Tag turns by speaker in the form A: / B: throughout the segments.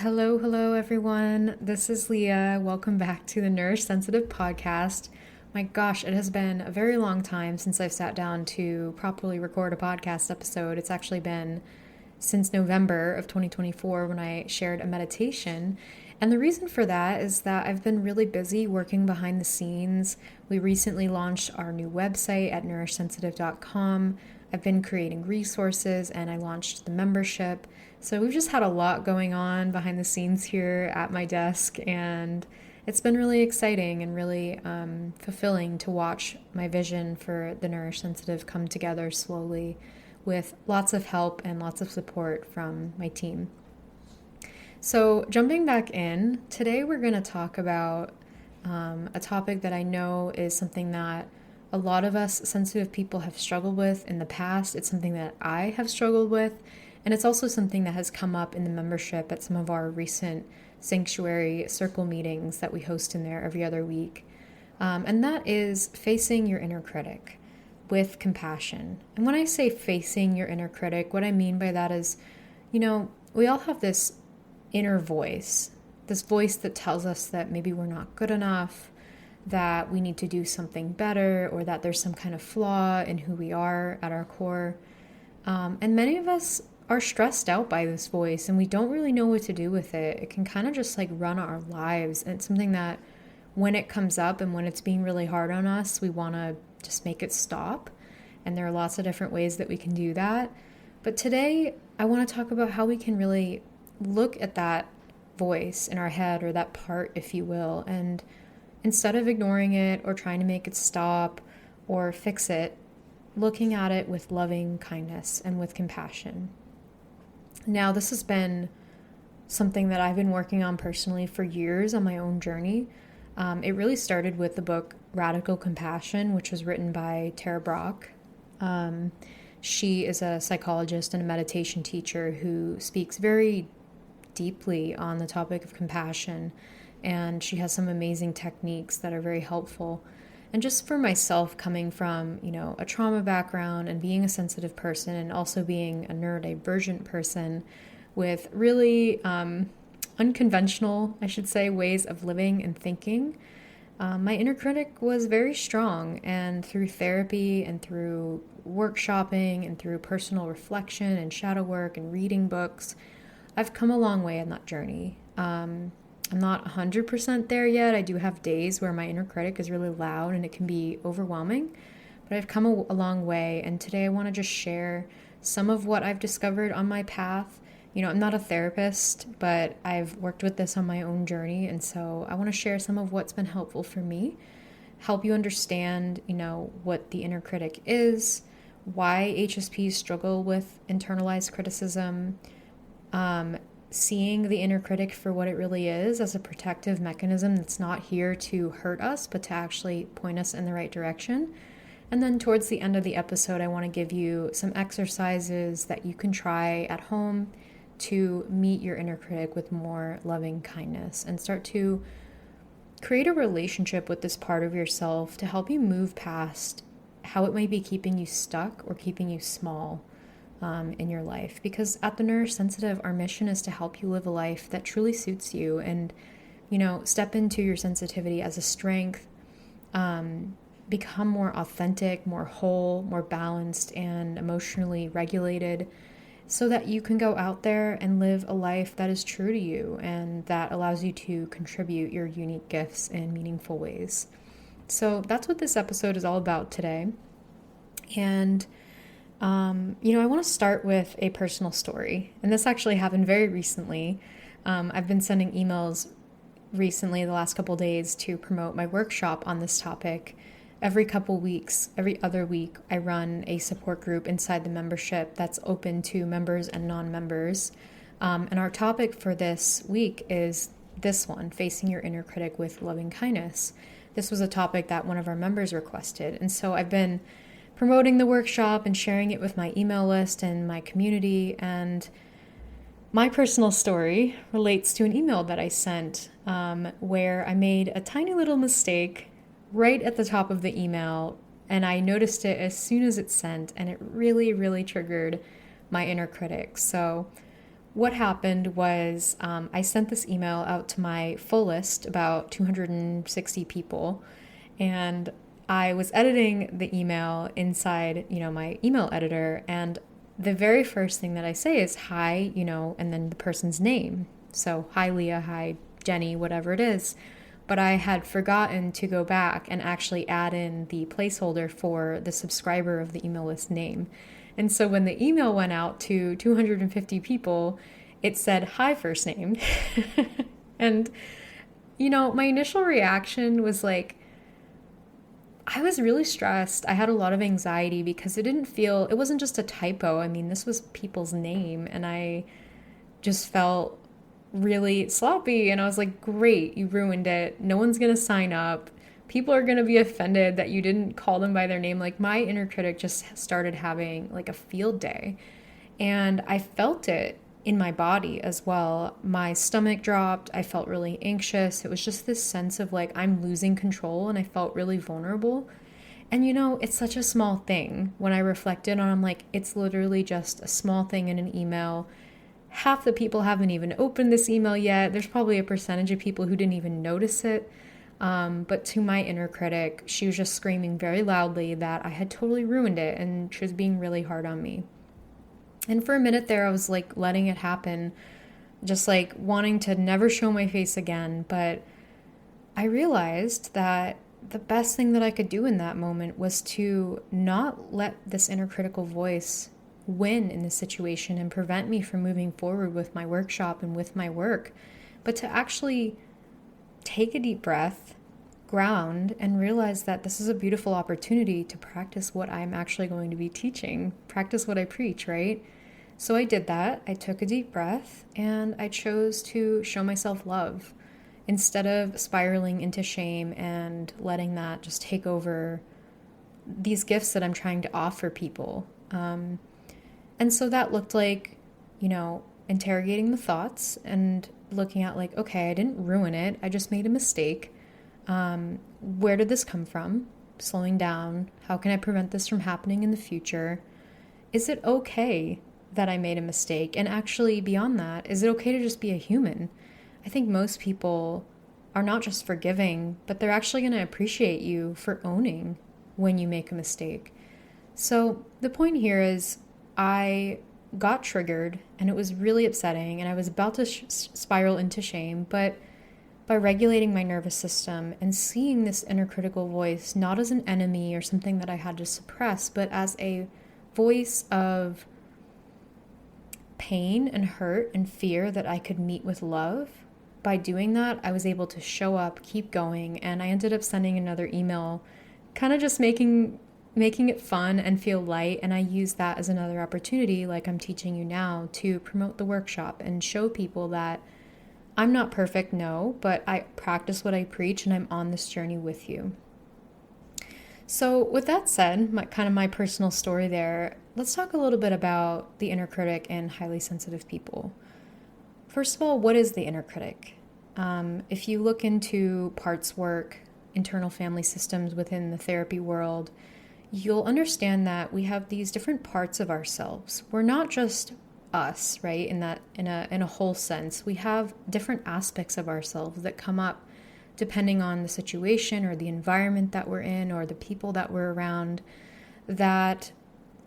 A: Hello, everyone. This is Leah. Welcome back to the Nourish Sensitive podcast. My gosh, it has been a very long time since I've sat down to properly record a podcast episode. It's actually been since November of 2024 when I shared a meditation. And the reason for that is that I've been really busy working behind the scenes. We recently launched our new website at nourishsensitive.com. I've been creating resources and I launched the membership. So we've just had a lot going on behind the scenes here at my desk, and it's been really exciting and really fulfilling to watch my vision for the Nourish Sensitive come together slowly with lots of help and lots of support from my team. So, jumping back in, today we're going to talk about a topic that I know is something that a lot of us sensitive people have struggled with in the past. It's something that I have struggled with, and it's also something that has come up in the membership at some of our recent sanctuary circle meetings that we host in there every other week. And that is facing your inner critic with compassion. And when I say facing your inner critic, what I mean by that is, we all have this inner voice, this voice that tells us that maybe we're not good enough, that we need to do something better, or that there's some kind of flaw in who we are at our core. And many of us are stressed out by this voice and we don't really know what to do with it. It can kind of just run our lives. And it's something that when it comes up and when it's being really hard on us, we want to just make it stop. And there are lots of different ways that we can do that. But today, I want to talk about how we can really look at that voice in our head, or that part, if you will, and instead of ignoring it or trying to make it stop or fix it, looking at it with loving kindness and with compassion. Now, this has been something that I've been working on personally for years on my own journey. It really started with the book Radical Compassion, which was written by Tara Brach. She is a psychologist and a meditation teacher who speaks very deeply on the topic of compassion, and she has some amazing techniques that are very helpful. And just for myself, coming from, a trauma background and being a sensitive person and also being a neurodivergent person with really unconventional, I should say, ways of living and thinking, my inner critic was very strong. And through therapy and through workshopping and through personal reflection and shadow work and reading books, I've come a long way in that journey. I'm not 100% there yet. I do have days where my inner critic is really loud and it can be overwhelming, but I've come a long way. And today I want to just share some of what I've discovered on my path. I'm not a therapist, but I've worked with this on my own journey. And so I want to share some of what's been helpful for me, help you understand, what the inner critic is, why HSPs struggle with internalized criticism, seeing the inner critic for what it really is, as a protective mechanism that's not here to hurt us, but to actually point us in the right direction. And then towards the end of the episode, I want to give you some exercises that you can try at home to meet your inner critic with more loving kindness and start to create a relationship with this part of yourself to help you move past how it might be keeping you stuck or keeping you small in your life. Because at the Nourish Sensitive, our mission is to help you live a life that truly suits you and, step into your sensitivity as a strength, become more authentic, more whole, more balanced, and emotionally regulated so that you can go out there and live a life that is true to you and that allows you to contribute your unique gifts in meaningful ways. So that's what this episode is all about today. And I want to start with a personal story. And this actually happened very recently. I've been sending emails recently, the last couple days, to promote my workshop on this topic. Every couple weeks, every other week, I run a support group inside the membership that's open to members and non-members. And our topic for this week is this one, facing your inner critic with loving kindness. This was a topic that one of our members requested. And so I've been promoting the workshop and sharing it with my email list and my community. And my personal story relates to an email that I sent where I made a tiny little mistake right at the top of the email. And I noticed it as soon as it's sent, and it really, really triggered my inner critic. So what happened was I sent this email out to my full list, about 260 people, and I was editing the email inside, my email editor, and the very first thing that I say is hi, and then the person's name. So hi Leah, hi Jenny, whatever it is. But I had forgotten to go back and actually add in the placeholder for the subscriber of the email list name. And so when the email went out to 250 people, it said hi first name. And, my initial reaction was like, I was really stressed. I had a lot of anxiety because it wasn't just a typo. I mean, this was people's name, and I just felt really sloppy. And I was like, great, you ruined it. No one's going to sign up. People are going to be offended that you didn't call them by their name. Like, my inner critic just started having like a field day, and I felt it in my body as well. My stomach dropped. I felt really anxious. It was just this sense of like I'm losing control, and I felt really vulnerable. And it's such a small thing. When I reflected on, I'm like, it's literally just a small thing in an email. Half the people haven't even opened this email yet. There's probably a percentage of people who didn't even notice it. But to my inner critic, she was just screaming very loudly that I had totally ruined it, and she was being really hard on me. And for a minute there, I was like letting it happen, just like wanting to never show my face again. But I realized that the best thing that I could do in that moment was to not let this inner critical voice win in this situation and prevent me from moving forward with my workshop and with my work, but to actually take a deep breath, ground, and realize that this is a beautiful opportunity to practice what I'm actually going to be teaching, practice what I preach, right? So I did that. I took a deep breath, and I chose to show myself love instead of spiraling into shame and letting that just take over these gifts that I'm trying to offer people. And so that looked like, interrogating the thoughts and looking at like, okay, I didn't ruin it. I just made a mistake. Where did this come from? Slowing down. How can I prevent this from happening in the future? Is it okay that I made a mistake? And actually beyond that, is it okay to just be a human? I think most people are not just forgiving, but they're actually going to appreciate you for owning when you make a mistake. So the point here is I got triggered, and it was really upsetting, and I was about to spiral into shame, but by regulating my nervous system and seeing this inner critical voice not as an enemy or something that I had to suppress, but as a voice of pain and hurt and fear that I could meet with love. By doing that, I was able to show up, keep going, and I ended up sending another email, kind of just making it fun and feel light. And I use that as another opportunity, like I'm teaching you now, to promote the workshop and show people that I'm not perfect, no, but I practice what I preach, and I'm on this journey with you. So with that said, my personal story there, let's talk a little bit about the inner critic and highly sensitive people. First of all, what is the inner critic? If you look into parts work, internal family systems within the therapy world, you'll understand that we have these different parts of ourselves. We're not just us, right? In a whole sense, we have different aspects of ourselves that come up depending on the situation or the environment that we're in or the people that we're around, that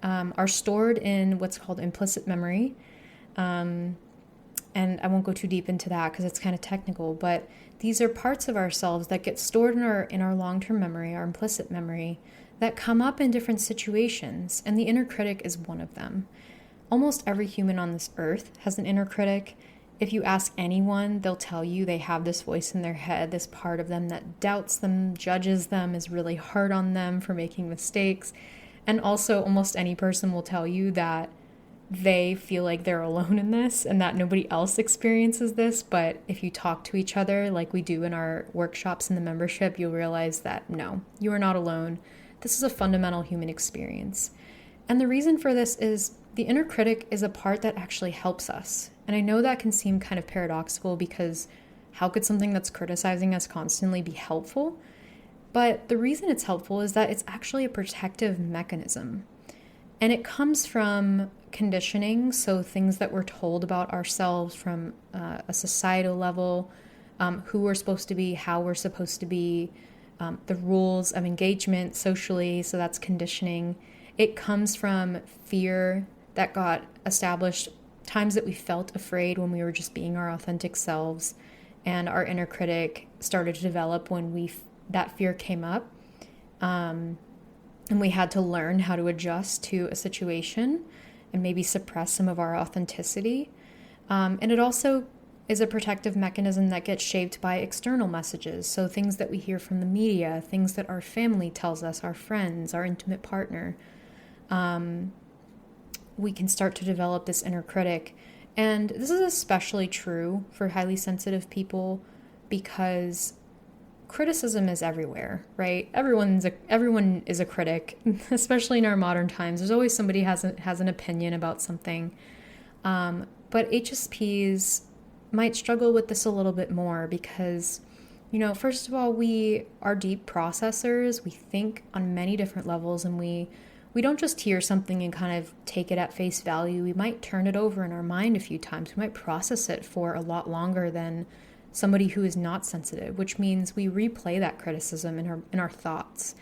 A: are stored in what's called implicit memory. And I won't go too deep into that because it's kind of technical, but these are parts of ourselves that get stored in our long-term memory, our implicit memory, that come up in different situations, and the inner critic is one of them. Almost every human on this earth has an inner critic. If you ask anyone, they'll tell you they have this voice in their head, this part of them that doubts them, judges them, is really hard on them for making mistakes. And also, almost any person will tell you that they feel like they're alone in this and that nobody else experiences this. But if you talk to each other like we do in our workshops in the membership, you'll realize that no, you are not alone. This is a fundamental human experience. And the reason for this is the inner critic is a part that actually helps us. And I know that can seem kind of paradoxical because how could something that's criticizing us constantly be helpful? But the reason it's helpful is that it's actually a protective mechanism. And it comes from conditioning, so things that we're told about ourselves from a societal level, who we're supposed to be, how we're supposed to be, the rules of engagement socially, so that's conditioning. It comes from fear that got established, times that we felt afraid when we were just being our authentic selves, and our inner critic started to develop when that fear came up, and we had to learn how to adjust to a situation and maybe suppress some of our authenticity. And it also is a protective mechanism that gets shaped by external messages. So things that we hear from the media, things that our family tells us, our friends, our intimate partner. We can start to develop this inner critic. And this is especially true for highly sensitive people because criticism is everywhere, right? Everyone is a critic, especially in our modern times. There's always somebody has an opinion about something. But HSPs might struggle with this a little bit more because, first of all, we are deep processors. We think on many different levels, and we don't just hear something and kind of take it at face value. We might turn it over in our mind a few times. We might process it for a lot longer than somebody who is not sensitive, which means we replay that criticism in our thoughts.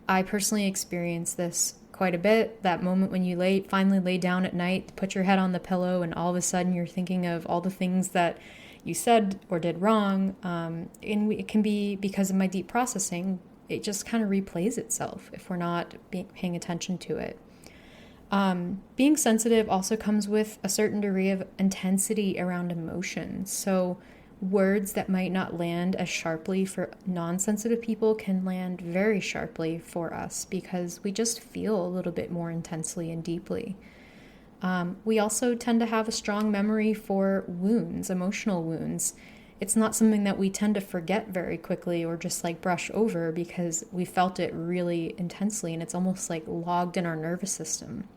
A: I personally experienced this quite a bit, that moment when you finally lay down at night, put your head on the pillow, and all of a sudden you're thinking of all the things that you said or did wrong. And it can be because of my deep processing. It just kind of replays itself if we're not paying attention to it. Being sensitive also comes with a certain degree of intensity around emotions. So words that might not land as sharply for non-sensitive people can land very sharply for us because we just feel a little bit more intensely and deeply. We also tend to have a strong memory for wounds, emotional wounds. It's not something that we tend to forget very quickly or just brush over because we felt it really intensely and it's almost logged in our nervous system.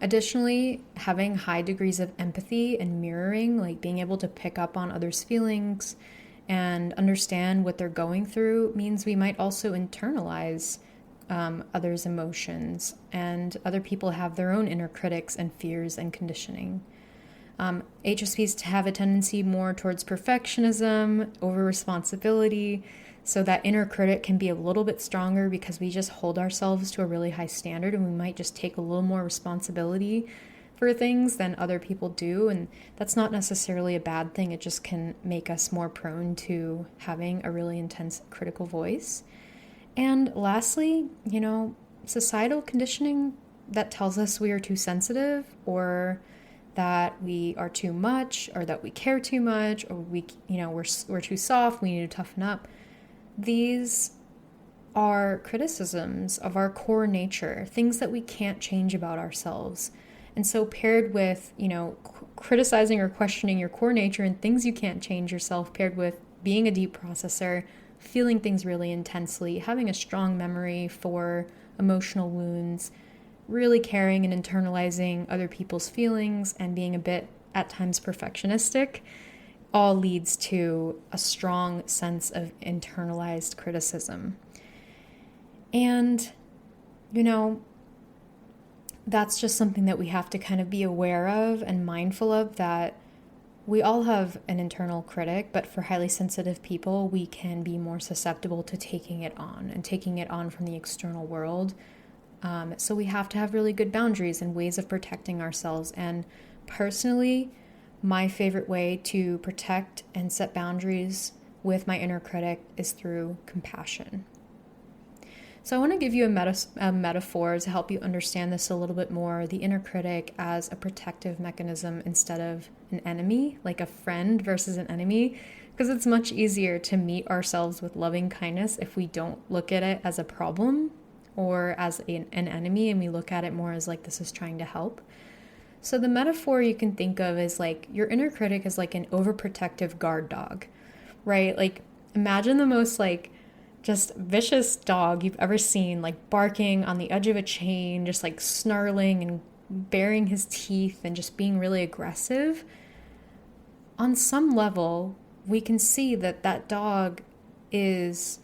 A: Additionally, having high degrees of empathy and mirroring, being able to pick up on others' feelings and understand what they're going through, means we might also internalize others' emotions, and other people have their own inner critics and fears and conditioning. HSPs have a tendency more towards perfectionism, over responsibility, so that inner critic can be a little bit stronger because we just hold ourselves to a really high standard and we might just take a little more responsibility for things than other people do. And that's not necessarily a bad thing. It just can make us more prone to having a really intense critical voice. And lastly, societal conditioning that tells us we are too sensitive, or that we are too much, or that we care too much, or we're too soft, we need to toughen up. These are criticisms of our core nature, things that we can't change about ourselves. And so paired with, criticizing or questioning your core nature and things you can't change yourself, paired with being a deep processor, feeling things really intensely, having a strong memory for emotional wounds, really caring and internalizing other people's feelings, and being a bit, at times, perfectionistic, all leads to a strong sense of internalized criticism. And, that's just something that we have to kind of be aware of and mindful of, that we all have an internal critic, but for highly sensitive people, we can be more susceptible to taking it on from the external world. So we have to have really good boundaries and ways of protecting ourselves. And personally, my favorite way to protect and set boundaries with my inner critic is through compassion. So I want to give you a metaphor to help you understand this a little bit more, the inner critic as a protective mechanism instead of an enemy, like a friend versus an enemy, because it's much easier to meet ourselves with loving kindness if we don't look at it as a problem or as an enemy, and we look at it more as this is trying to help. So the metaphor you can think of is your inner critic is an overprotective guard dog, right? Imagine the most just vicious dog you've ever seen, barking on the edge of a chain, just snarling and baring his teeth and just being really aggressive. On some level, we can see that dog is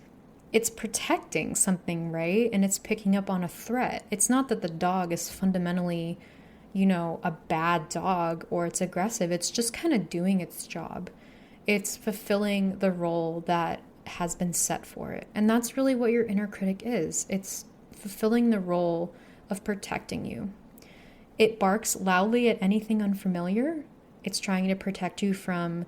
A: it's protecting something, right? And it's picking up on a threat. It's not that the dog is fundamentally, a bad dog or it's aggressive. It's just kind of doing its job. It's fulfilling the role that has been set for it. And that's really what your inner critic is. It's fulfilling the role of protecting you. It barks loudly at anything unfamiliar. It's trying to protect you from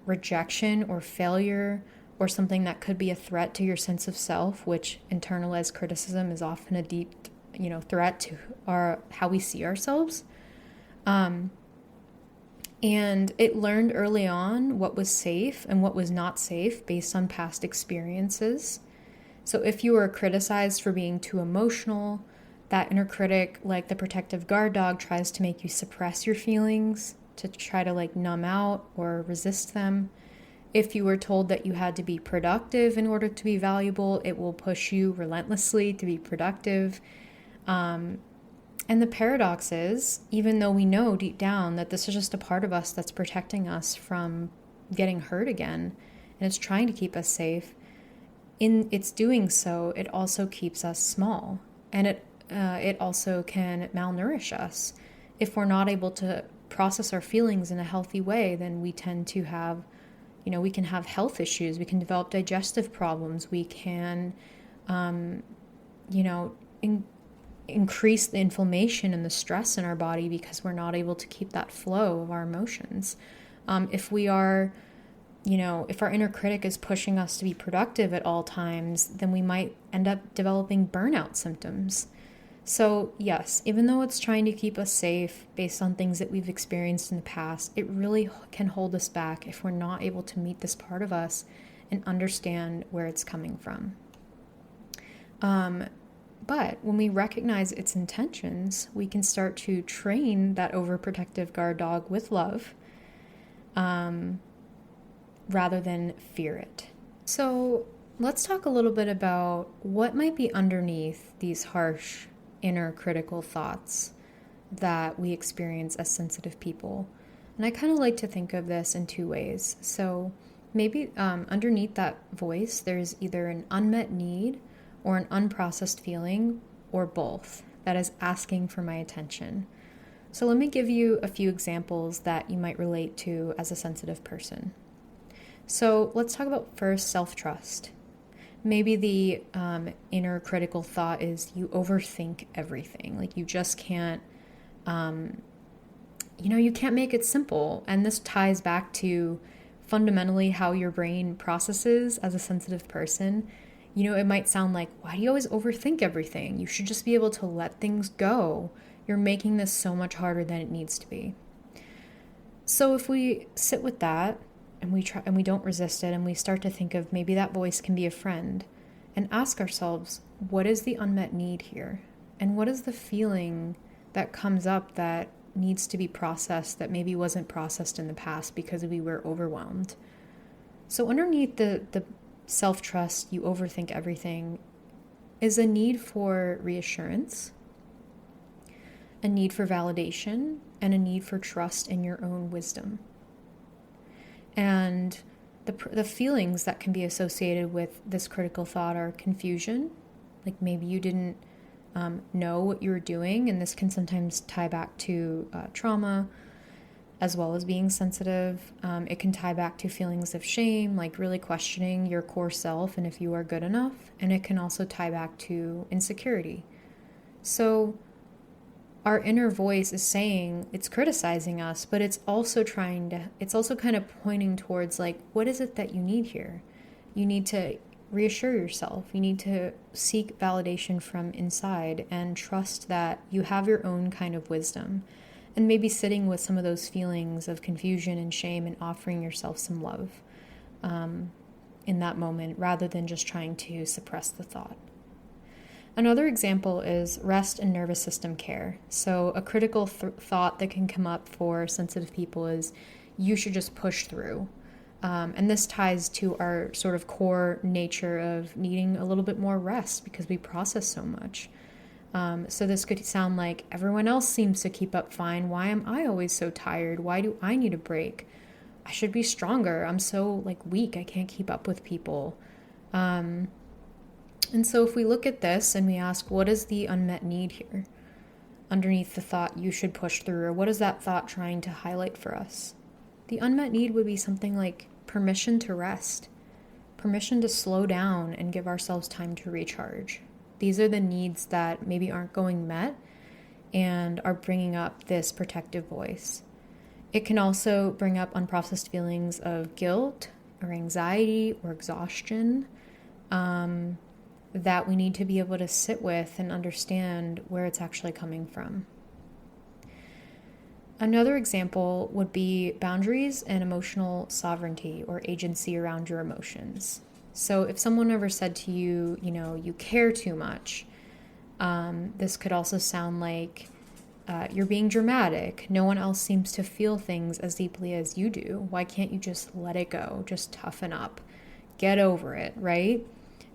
A: rejection or failure or something that could be a threat to your sense of self, which internalized criticism is often a deep, threat to how we see ourselves. And it learned early on what was safe and what was not safe based on past experiences. So if you were criticized for being too emotional, that inner critic, like the protective guard dog, tries to make you suppress your feelings, to try to numb out or resist them. If you were told that you had to be productive in order to be valuable, it will push you relentlessly to be productive. And the paradox is, even though we know deep down that this is just a part of us that's protecting us from getting hurt again, and it's trying to keep us safe, in its doing so, it also keeps us small. And it also can malnourish us. If we're not able to process our feelings in a healthy way, then we tend to have, we can have health issues. We can develop digestive problems. We can, increase the inflammation and the stress in our body because we're not able to keep that flow of our emotions. If we are, if our inner critic is pushing us to be productive at all times, then we might end up developing burnout symptoms. So yes, even though it's trying to keep us safe based on things that we've experienced in the past, it really can hold us back if we're not able to meet this part of us and understand where it's coming from. But when we recognize its intentions, we can start to train that overprotective guard dog with love, rather than fear it. So let's talk a little bit about what might be underneath these harsh inner critical thoughts that we experience as sensitive people. And I kind of like to think of this in two ways. So maybe underneath that voice, there's either an unmet need or an unprocessed feeling, or both, that is asking for my attention. So let me give you a few examples that you might relate to as a sensitive person. So let's talk about first self-trust. Maybe the inner critical thought is you overthink everything. You just can't, you can't make it simple. And this ties back to fundamentally how your brain processes as a sensitive person. It might sound like, why do you always overthink everything? You should just be able to let things go. You're making this so much harder than it needs to be. So if we sit with that, and we don't resist it, and we start to think of maybe that voice can be a friend, and ask ourselves, what is the unmet need here? And what is the feeling that comes up that needs to be processed that maybe wasn't processed in the past because we were overwhelmed? So underneath the self-trust, you overthink everything, is a need for reassurance, a need for validation, and a need for trust in your own wisdom. And the feelings that can be associated with this critical thought are confusion, maybe you didn't know what you were doing, and this can sometimes tie back to trauma, as well as being sensitive. It can tie back to feelings of shame, really questioning your core self and if you are good enough, and it can also tie back to insecurity. So our inner voice is saying, it's criticizing us, but it's also kind of pointing towards what is it that you need here? You need to reassure yourself. You need to seek validation from inside and trust that you have your own kind of wisdom. And maybe sitting with some of those feelings of confusion and shame and offering yourself some love in that moment, rather than just trying to suppress the thought. Another example is rest and nervous system care. So a critical thought that can come up for sensitive people is, you should just push through. And this ties to our sort of core nature of needing a little bit more rest because we process so much. So this could sound like, everyone else seems to keep up fine. Why am I always so tired? Why do I need a break? I should be stronger. I'm so weak. I can't keep up with people. And so if we look at this and we ask, what is the unmet need here underneath the thought you should push through, or what is that thought trying to highlight for us? The unmet need would be something like permission to rest, permission to slow down and give ourselves time to recharge. These are the needs that maybe aren't going met and are bringing up this protective voice. It can also bring up unprocessed feelings of guilt or anxiety or exhaustion that we need to be able to sit with and understand where it's actually coming from. Another example would be boundaries and emotional sovereignty or agency around your emotions. So if someone ever said to you, you care too much, this could also sound like you're being dramatic. No one else seems to feel things as deeply as you do. Why can't you just let it go? Just toughen up. Get over it, right?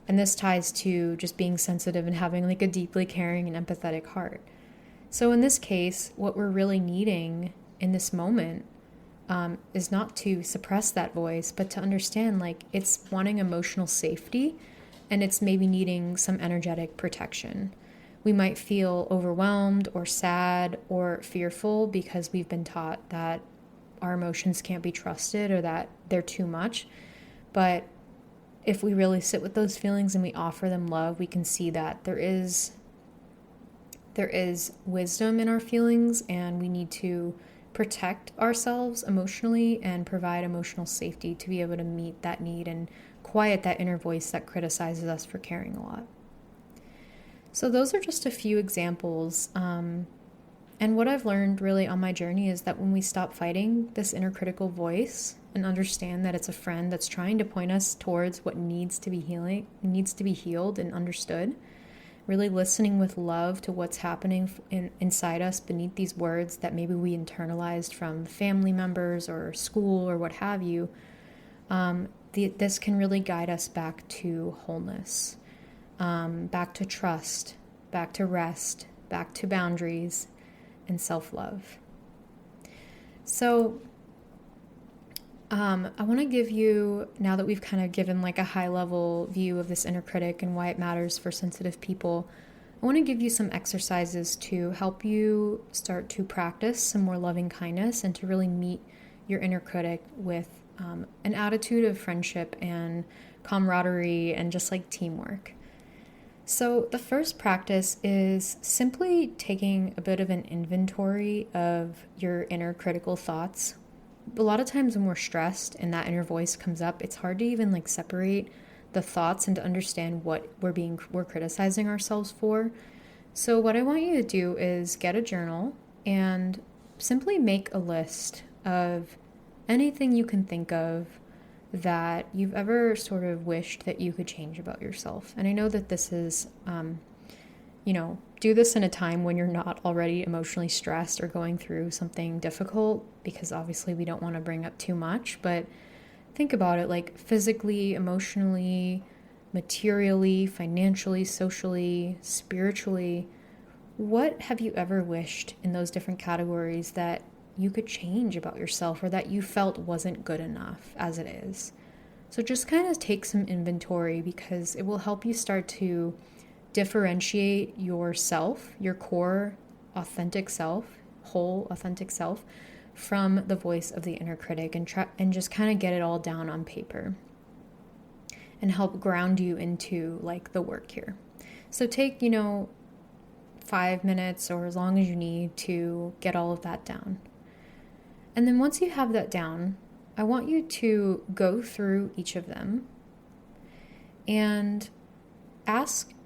A: And this ties to just being sensitive and having like a deeply caring and empathetic heart. So in this case, what we're really needing in this moment is not to suppress that voice, but to understand like it's wanting emotional safety and it's maybe needing some energetic protection. We might feel overwhelmed or sad or fearful because we've been taught that our emotions can't be trusted or that they're too much. But if we really sit with those feelings and we offer them love, we can see that there is wisdom in our feelings, and we need to protect ourselves emotionally and provide emotional safety to be able to meet that need and quiet that inner voice that criticizes us for caring a lot. So those are just a few examples. And what I've learned really on my journey is that when we stop fighting this inner critical voice and understand that it's a friend that's trying to point us towards what needs to be healed and understood, really listening with love to what's happening inside us beneath these words that maybe we internalized from family members or school or what have you, this can really guide us back to wholeness, back to trust, back to rest, back to boundaries, and self-love. So I want to give you, now that we've kind of given like a high-level view of this inner critic and why it matters for sensitive people, I want to give you some exercises to help you start to practice some more loving kindness and to really meet your inner critic with an attitude of friendship and camaraderie and just like teamwork. So the first practice is simply taking a bit of an inventory of your inner critical thoughts. A lot of times when we're stressed and that inner voice comes up, it's hard to even like separate the thoughts and to understand what we're criticizing ourselves for. So what I want you to do is get a journal and simply make a list of anything you can think of that you've ever sort of wished that you could change about yourself. And I know that this is, do this in a time when you're not already emotionally stressed or going through something difficult, because obviously we don't want to bring up too much, but think about it like physically, emotionally, materially, financially, socially, spiritually. What have you ever wished in those different categories that you could change about yourself or that you felt wasn't good enough as it is? So just kind of take some inventory, because it will help you start to differentiate yourself, your core authentic self, whole authentic self, from the voice of the inner critic, and just kind of get it all down on paper and help ground you into like the work here. So take, 5 minutes or as long as you need to get all of that down. And then once you have that down, I want you to go through each of them and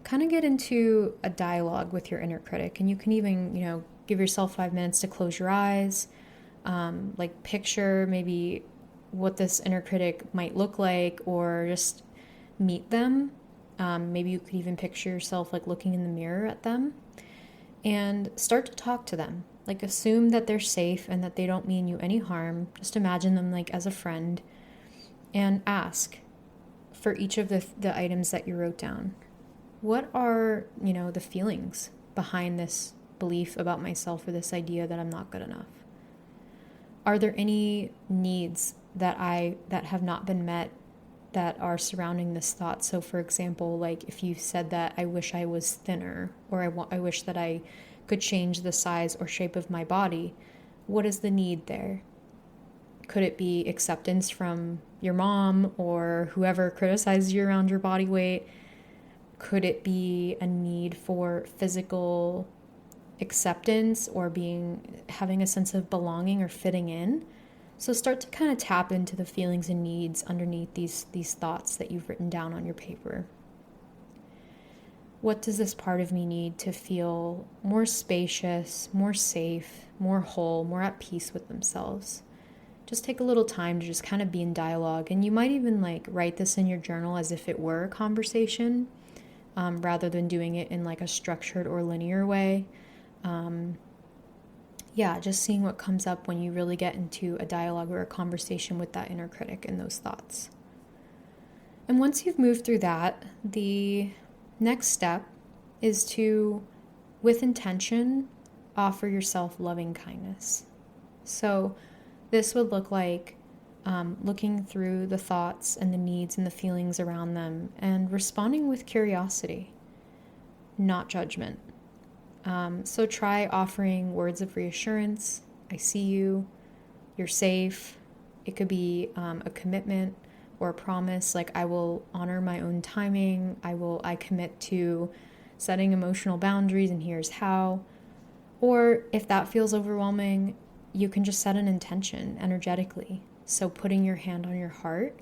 A: kind of get into a dialogue with your inner critic. And you can even, give yourself 5 minutes to close your eyes, like picture maybe what this inner critic might look like, or just meet them. Maybe you could even picture yourself like looking in the mirror at them and start to talk to them. Like assume that they're safe and that they don't mean you any harm. Just imagine them like as a friend and ask for each of the items that you wrote down. What are, the feelings behind this belief about myself or this idea that I'm not good enough? Are there any needs that have not been met that are surrounding this thought. So, for example, like if you said that I wish I was thinner, or I wish that I could change the size or shape of my body, what is the need there? Could it be acceptance from your mom or whoever criticizes you around your body weight? Could it be a need for physical acceptance or having a sense of belonging or fitting in? So start to kind of tap into the feelings and needs underneath these thoughts that you've written down on your paper. What does this part of me need to feel more spacious, more safe, more whole, more at peace with themselves? Just take a little time to just kind of be in dialogue. And you might even like write this in your journal as if it were a conversation, rather than doing it in like a structured or linear way. Just seeing what comes up when you really get into a dialogue or a conversation with that inner critic and those thoughts. And once you've moved through that, the next step is to, with intention, offer yourself loving kindness. So this would look like looking through the thoughts and the needs and the feelings around them and responding with curiosity, not judgment. So try offering words of reassurance. I see you. You're safe. It could be a commitment or a promise, like I will honor my own timing. I commit to setting emotional boundaries, and here's how. Or if that feels overwhelming, you can just set an intention energetically. So putting your hand on your heart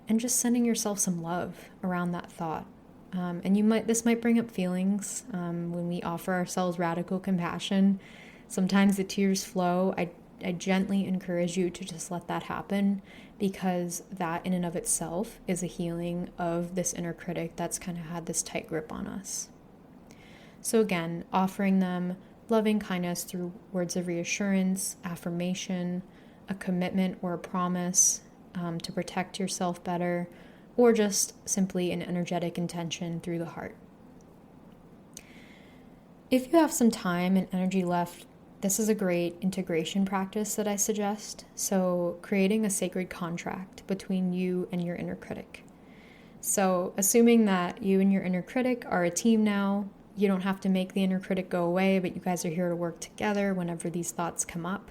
A: and just sending yourself some love around that thought. And this might bring up feelings when we offer ourselves radical compassion. Sometimes the tears flow. I gently encourage you to just let that happen, because that in and of itself is a healing of this inner critic that's kind of had this tight grip on us. So again, offering them loving kindness through words of reassurance, affirmation, a commitment or a promise to protect yourself better, or just simply an energetic intention through the heart. If you have some time and energy left, this is a great integration practice that I suggest. So creating a sacred contract between you and your inner critic. So assuming that you and your inner critic are a team now, you don't have to make the inner critic go away, but you guys are here to work together whenever these thoughts come up.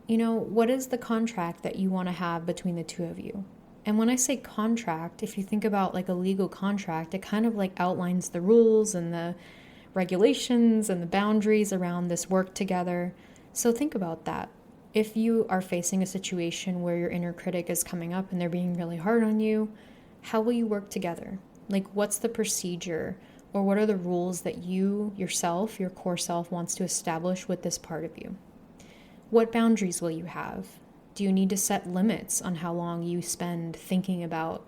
A: What is the contract that you want to have between the two of you? And when I say contract, if you think about like a legal contract, it kind of like outlines the rules and the regulations and the boundaries around this work together. So think about that. If you are facing a situation where your inner critic is coming up and they're being really hard on you, how will you work together? Like, what's the procedure, or what are the rules that you yourself, your core self, wants to establish with this part of you? What boundaries will you have? Do you need to set limits on how long you spend thinking about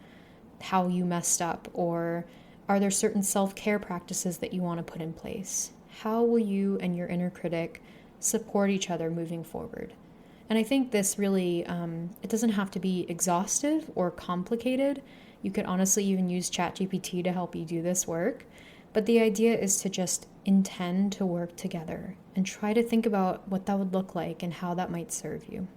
A: how you messed up? Or are there certain self-care practices that you want to put in place? How will you and your inner critic support each other moving forward? And I think this really, it doesn't have to be exhaustive or complicated. You could honestly even use ChatGPT to help you do this work. But the idea is to just intend to work together and try to think about what that would look like and how that might serve you.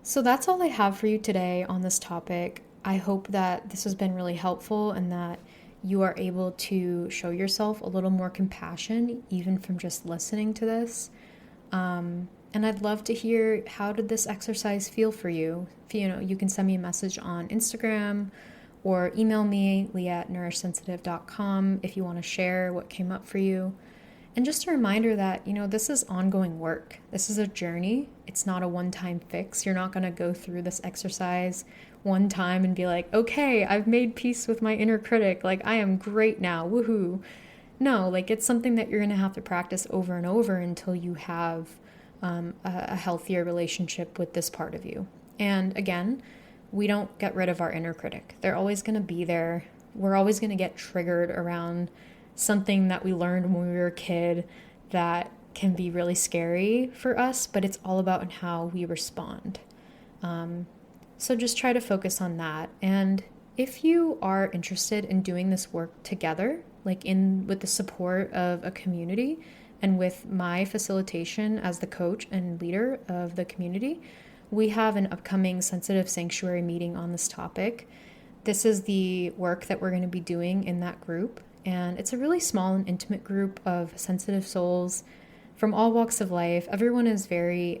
A: So that's all I have for you today on this topic. I hope that this has been really helpful and that you are able to show yourself a little more compassion, even from just listening to this. And I'd love to hear, how did this exercise feel for you? You can send me a message on Instagram or email me, leah@nourishsensitive.com, if you want to share what came up for you. And just a reminder that, this is ongoing work. This is a journey. It's not a one-time fix. You're not going to go through this exercise one time and be like, okay, I've made peace with my inner critic. Like, I am great now. Woohoo. No, like, it's something that you're going to have to practice over and over until you have a healthier relationship with this part of you. And again, we don't get rid of our inner critic. They're always going to be there. We're always going to get triggered around something that we learned when we were a kid that can be really scary for us, but it's all about how we respond. So just try to focus on that. And if you are interested in doing this work together, like with the support of a community and with my facilitation as the coach and leader of the community, we have an upcoming sensitive sanctuary meeting on this topic. This is the work that we're going to be doing in that group, and it's a really small and intimate group of sensitive souls from all walks of life. Everyone is very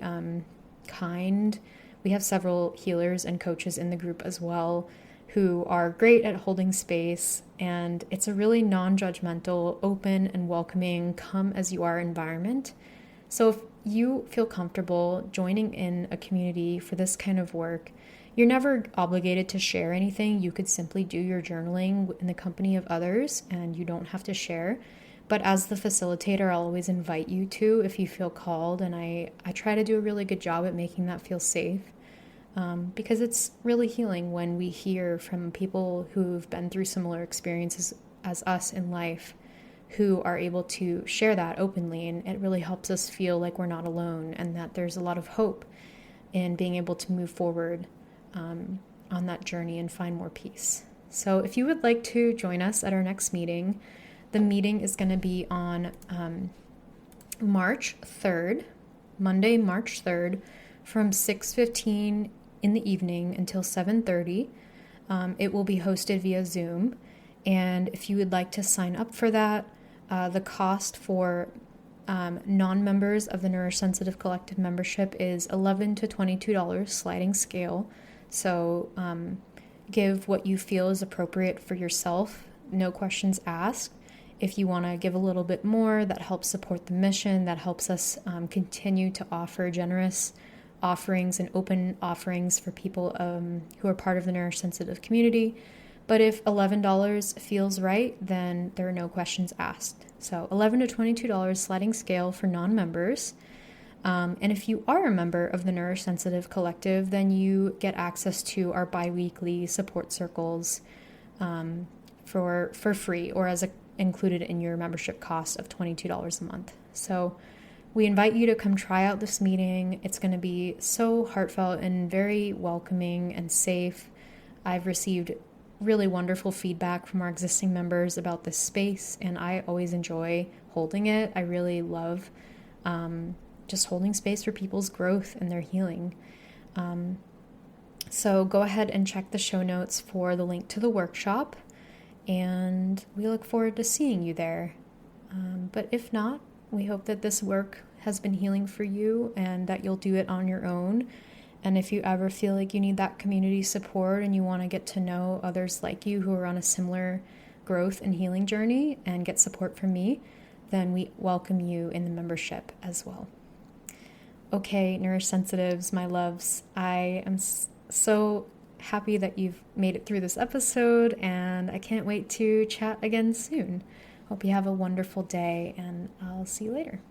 A: kind. We have several healers and coaches in the group as well who are great at holding space, and it's a really non-judgmental, open and welcoming, come as you are environment. So if you feel comfortable joining in a community for this kind of work, you're never obligated to share anything. You could simply do your journaling in the company of others and you don't have to share. But as the facilitator, I'll always invite you to if you feel called, and I try to do a really good job at making that feel safe. Because it's really healing when we hear from people who've been through similar experiences as us in life, who are able to share that openly, and it really helps us feel like we're not alone and that there's a lot of hope in being able to move forward on that journey and find more peace. So if you would like to join us at our next meeting, the meeting is going to be on March 3rd, Monday, March 3rd, from 6:15 in the evening until 7:30. It will be hosted via Zoom. And if you would like to sign up for that, the cost for non-members of the Neurosensitive Collective membership is $11 to $22 sliding scale. So give what you feel is appropriate for yourself. No questions asked. If you want to give a little bit more, that helps support the mission, that helps us continue to offer generous offerings and open offerings for people who are part of the neurosensitive community. But if $11 feels right, then there are no questions asked. So $11 to $22 sliding scale for non-members. And if you are a member of the Neurosensitive Collective, then you get access to our bi-weekly support circles for free, or as included in your membership cost of $22 a month. So we invite you to come try out this meeting. It's going to be so heartfelt and very welcoming and safe. I've received really wonderful feedback from our existing members about this space, and I always enjoy holding it. I really love just holding space for people's growth and their healing. So go ahead and check the show notes for the link to the workshop, and we look forward to seeing you there. But if not, we hope that this work has been healing for you and that you'll do it on your own. And if you ever feel like you need that community support and you want to get to know others like you who are on a similar growth and healing journey and get support from me, then we welcome you in the membership as well. Okay, neurosensitives, my loves, I am so happy that you've made it through this episode, and I can't wait to chat again soon. Hope you have a wonderful day, and I'll see you later.